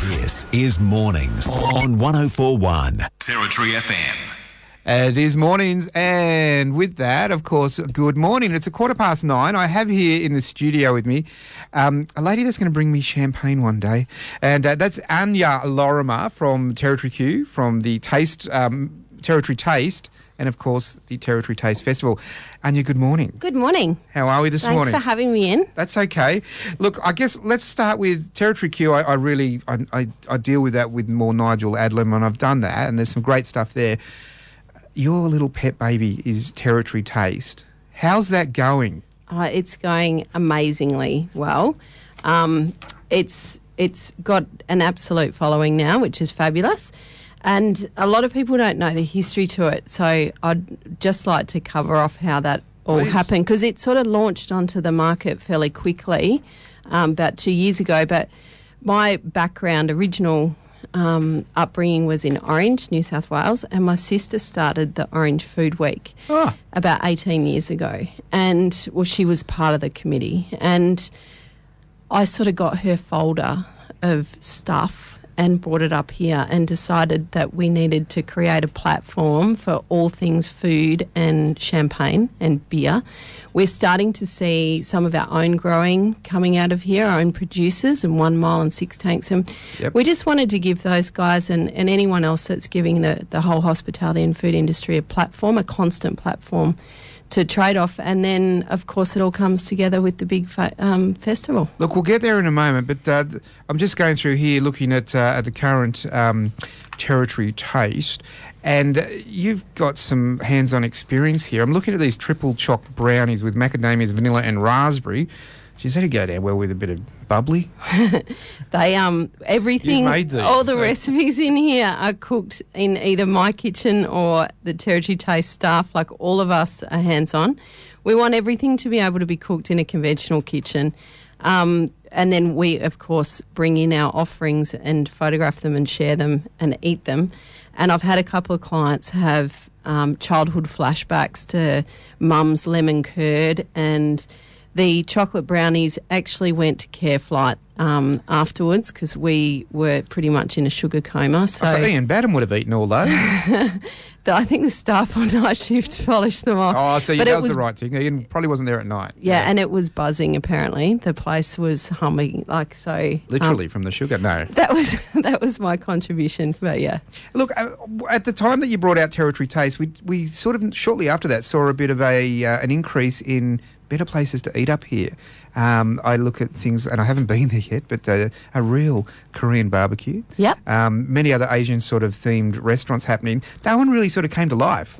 This is Mornings on 104.1 Territory FM. It is mornings, and with that, of course, good morning. It's 9:15. I have here in the studio with me a lady that's going to bring me champagne one day, and that's Anya Lorimer from Territory Q, from the Territory Taste, and of course the Territory Taste Festival. Anya, good morning. Good morning. How are we this morning? Thanks for having me in. That's okay. Look, I guess let's start with Territory Q. I deal with that with more Nigel Adlam, and I've done that, and there's some great stuff there. Your little pet baby is Territory Taste. How's that going? It's going amazingly well. It's got an absolute following now, which is fabulous. And a lot of people don't know the history to it. So I'd just like to cover off how that all happened, because it sort of launched onto the market fairly quickly, about 2 years ago. But my original upbringing was in Orange, New South Wales, and my sister started the Orange Food Week about 18 years ago, and she was part of the committee, and I sort of got her folder of stuff and brought it up here and decided that we needed to create a platform for all things food and champagne and beer. We're starting to see some of our own growing coming out of here, our own producers, and 1 Mile and 6 Tanks. And we just wanted to give those guys and anyone else that's giving the whole hospitality and food industry a platform, a constant platform to trade off. And then, of course, it all comes together with the big festival. Look, we'll get there in a moment, but I'm just going through here looking at the current Territory Taste, and you've got some hands-on experience here. I'm looking at these triple choc brownies with macadamias, vanilla and raspberry. Geez, that'd go down well with a bit of bubbly. Everything, all the recipes in here are cooked in either my kitchen or the Territory Taste staff. Like, all of us are hands-on. We want everything to be able to be cooked in a conventional kitchen. And then we, of course, bring in our offerings and photograph them and share them and eat them. And I've had a couple of clients have childhood flashbacks to mum's lemon curd, and the chocolate brownies actually went to care flight afterwards, because we were pretty much in a sugar coma. So Ian Badham would have eaten all those. I think the staff on night shift polished them off. Oh, so you does the right thing. Ian probably wasn't there at night. Yeah, and it was buzzing, apparently. The place was humming, like, so. Literally from the sugar? No. That was my contribution, but yeah. Look, at the time that you brought out Territory Taste, we sort of shortly after that saw a bit of an increase in better places to eat up here. I look at things, and I haven't been there yet, but a real Korean barbecue. Yep. Many other Asian sort of themed restaurants happening. That one really sort of came to life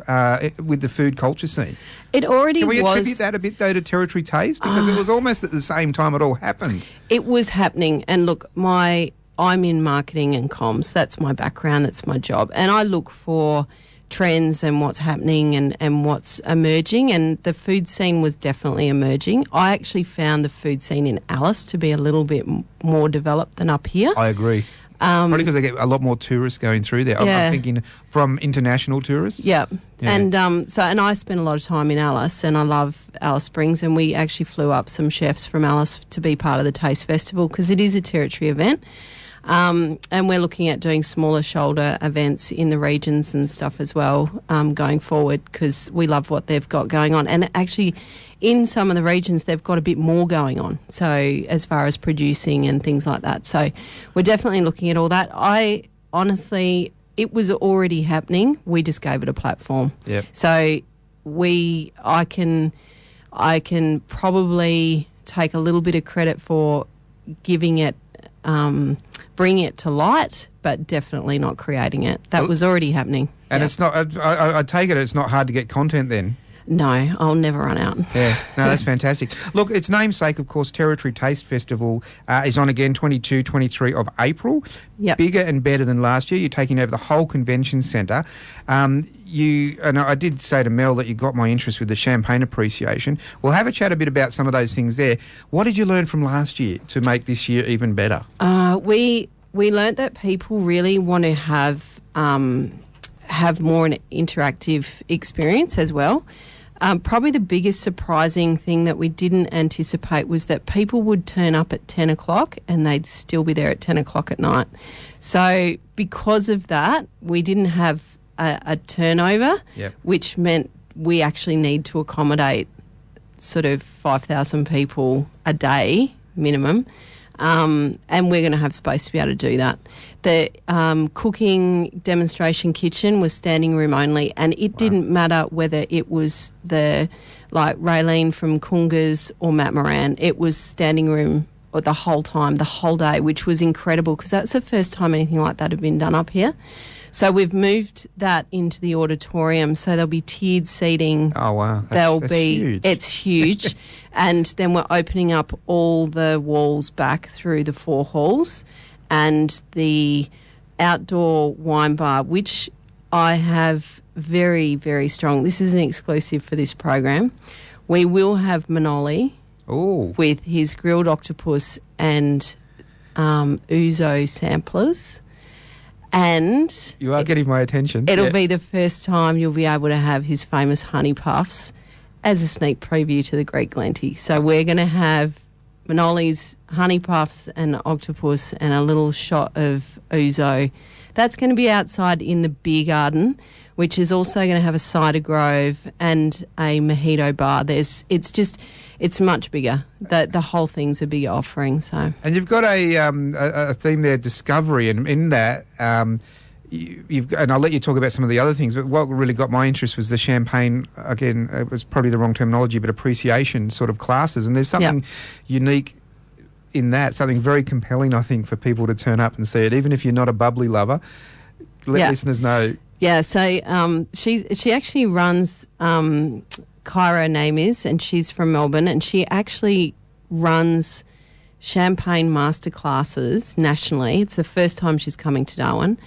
with the food culture scene. It already was. Can we attribute that a bit, though, to Territory Taste? Because it was almost at the same time it all happened. It was happening. And look, I'm in marketing and comms. That's my background. That's my job. And I look for trends and what's happening and what's emerging, and the food scene was definitely emerging. I actually found the food scene in Alice to be a little bit more developed than up here. I agree. Probably because they get a lot more tourists going through there. I'm thinking from international tourists. Yeah. And I spent a lot of time in Alice, and I love Alice Springs, and we actually flew up some chefs from Alice to be part of the Taste Festival, because it is a Territory event. And we're looking at doing smaller shoulder events in the regions and stuff as well, going forward, because we love what they've got going on. And actually, in some of the regions, they've got a bit more going on, so as far as producing and things like that. So we're definitely looking at all that. Honestly, it was already happening. We just gave it a platform. Yep. So I can probably take a little bit of credit for giving it, bringing it to light, but definitely not creating it. That was already happening. And it's not, I take it it's not hard to get content then? No, I'll never run out. Yeah, no, that's fantastic. Look, its namesake, of course, Territory Taste Festival is on again 22, 23 of April. Yep. Bigger and better than last year. You're taking over the whole convention centre. And I did say to Mel that you got my interest with the champagne appreciation. We'll have a chat a bit about some of those things there. What did you learn from last year to make this year even better? We learnt that people really want to have more an interactive experience as well. Probably the biggest surprising thing that we didn't anticipate was that people would turn up at 10 o'clock and they'd still be there at 10 o'clock at night. So because of that, we didn't have a turnover, which meant we actually need to accommodate sort of 5,000 people a day minimum. And we're going to have space to be able to do that. The cooking demonstration kitchen was standing room only, and it didn't matter whether it was Raylene from Kungas or Matt Moran. It was standing room the whole time, the whole day, which was incredible because that's the first time anything like that had been done up here. So we've moved that into the auditorium, so there'll be tiered seating. Oh, wow. That's huge. It's huge. And then we're opening up all the walls back through the 4 halls and the outdoor wine bar, which I have very, very strong. This is an exclusive for this program. We will have Manoli with his grilled octopus and ouzo samplers. And you are getting my attention. It'll be the first time you'll be able to have his famous honey puffs as a sneak preview to the Greek Lenti. So we're going to have Manoli's honey puffs and octopus and a little shot of ouzo. That's going to be outside in the beer garden, which is also going to have a cider grove and a mojito bar. It's much bigger. The whole thing's a bigger offering. So, and you've got a theme there, discovery, and in that, and I'll let you talk about some of the other things. But what really got my interest was the champagne. Again, it was probably the wrong terminology, but appreciation sort of classes. And there's something unique in that, something very compelling, I think, for people to turn up and see it, even if you're not a bubbly lover. Let listeners know. Yeah. So she actually runs. Kyra, her name is, and she's from Melbourne, and she actually runs champagne masterclasses nationally. It's the first time she's coming to Darwin.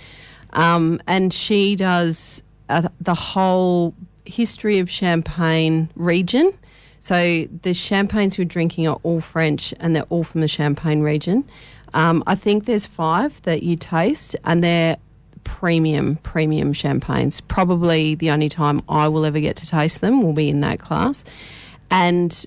And she does the whole history of Champagne region. So the champagnes you're drinking are all French and they're all from the Champagne region. I think there's 5 that you taste, and they're premium champagnes. Probably the only time I will ever get to taste them will be in that class. And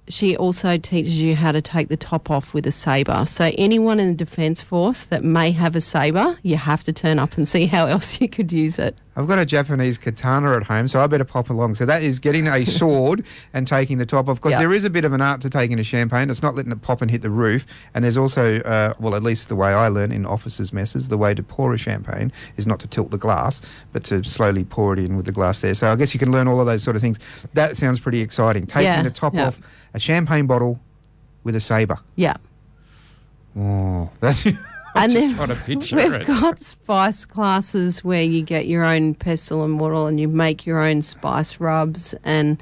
she also teaches you how to take the top off with a sabre. So anyone in the Defence Force that may have a sabre, you have to turn up and see how else you could use it. I've got a Japanese katana at home, so I better pop along. So that is getting a sword and taking the top off, because there is a bit of an art to taking a champagne. It's not letting it pop and hit the roof. And there's also, well, at least the way I learn in officers' messes, the way to pour a champagne is not to tilt the glass, but to slowly pour it in with the glass there. So I guess you can learn all of those sort of things. That sounds pretty exciting. Taking the top off a champagne bottle with a sabre. Yeah. Oh, that's... And just then trying to picture we've got spice classes where you get your own pestle and mortar and you make your own spice rubs. And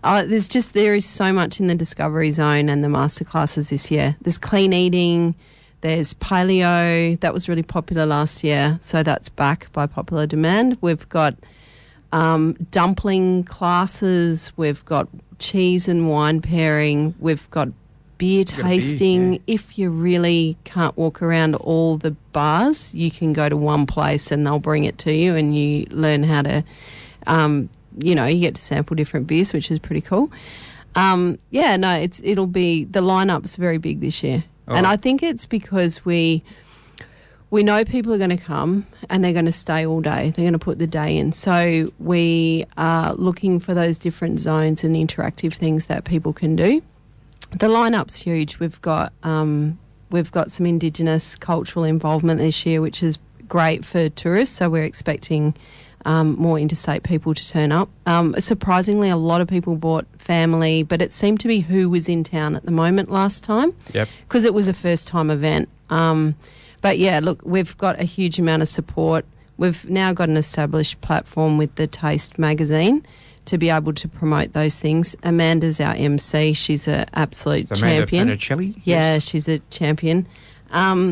there is so much in the Discovery Zone and the master classes this year. There's clean eating, there's paleo. That was really popular last year, so that's back by popular demand. We've got dumpling classes. We've got cheese and wine pairing. We've got beer tasting. If you really can't walk around all the bars, you can go to one place and they'll bring it to you, and you learn how to, you get to sample different beers, which is pretty cool. It'll be, the lineup's very big this year. And I think it's because we know people are going to come and they're going to stay all day. They're going to put the day in. So we are looking for those different zones and interactive things that people can do. The lineup's huge. We've got some Indigenous cultural involvement this year, which is great for tourists. So we're expecting more interstate people to turn up. Surprisingly, a lot of people brought family, but it seemed to be who was in town at the moment last time. Yep. Because it was a first-time event. But yeah, look, we've got a huge amount of support. We've now got an established platform with the Taste magazine to be able to promote those things. Amanda's our MC. She's an absolute champion. Amanda Panicelli? Yeah, she's a champion.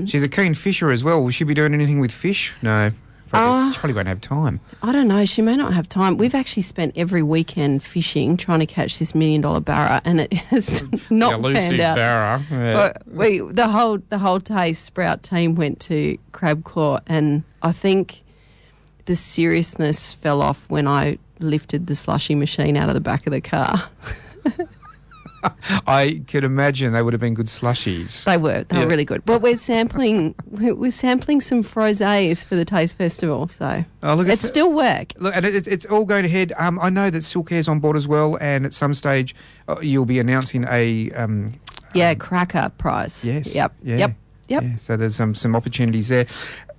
She's a keen fisher as well. Will she be doing anything with fish? No. She probably won't have time. I don't know. She may not have time. We've actually spent every weekend fishing, trying to catch this $1 million barra, and it has not panned out. Barra. Yeah. But the whole Taste Sprout team went to Crab Claw, and I think the seriousness fell off when I lifted the slushy machine out of the back of the car. I could imagine they would have been good slushies. They were really good. But we're sampling some frosés for the Taste Festival, so it's still work. Look, and it's all going ahead. I know that Silk Hair's on board as well, and at some stage you'll be announcing a cracker prize. Yes. Yep. Yeah. Yep. Yeah. So there's some opportunities there.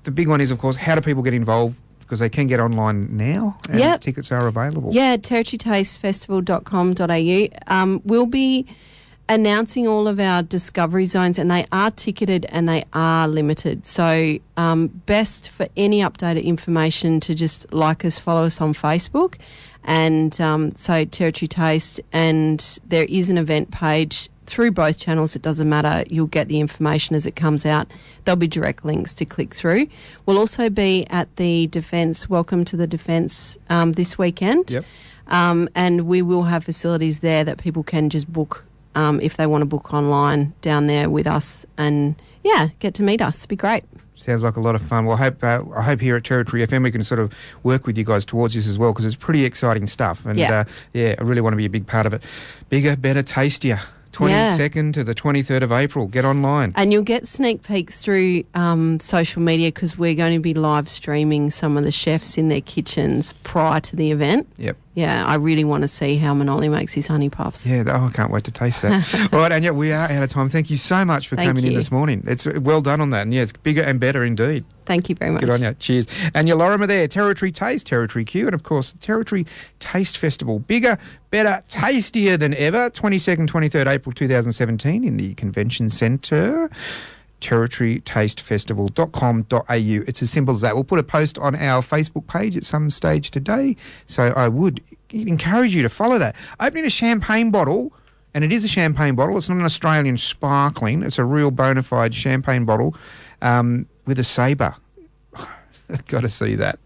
The big one is, of course, how do people get involved? Because they can get online now, and tickets are available. Yeah, territorytastefestival.com.au. We'll be announcing all of our discovery zones, and they are ticketed and they are limited. So best for any updated information to just like us, follow us on Facebook, and so Territory Taste, and there is an event page through both channels. It doesn't matter. You'll get the information as it comes out. There'll be direct links to click through. We'll also be at the Defence, Welcome to the Defence this weekend. Yep. And we will have facilities there that people can just book if they want to book online down there with us, and get to meet us. It'll be great. Sounds like a lot of fun. Well, I hope here at Territory FM we can sort of work with you guys towards this as well, because it's pretty exciting stuff. And I really want to be a big part of it. Bigger, better, tastier. 22nd to the 23rd of April. Get online. And you'll get sneak peeks through social media, because we're going to be live streaming some of the chefs in their kitchens prior to the event. Yep. Yeah, I really want to see how Manoli makes his honey puffs. Yeah, I can't wait to taste that. All right, Anya, we are out of time. Thank you so much for coming in this morning. It's well done on that. And it's bigger and better indeed. Thank you very much. Good on you. Cheers. Anya Lorimer there, Territory Taste, Territory Q, and of course the Territory Taste Festival. Bigger, better, tastier than ever. 22nd, 23rd April 2017 in the Convention Centre. territorytastefestival.com.au. It's as simple as that. We'll put a post on our Facebook page at some stage today, so I would encourage you to follow that. Opening a champagne bottle, and it is a champagne bottle. It's not an Australian sparkling. It's a real bona fide champagne bottle with a sabre. Got to see that.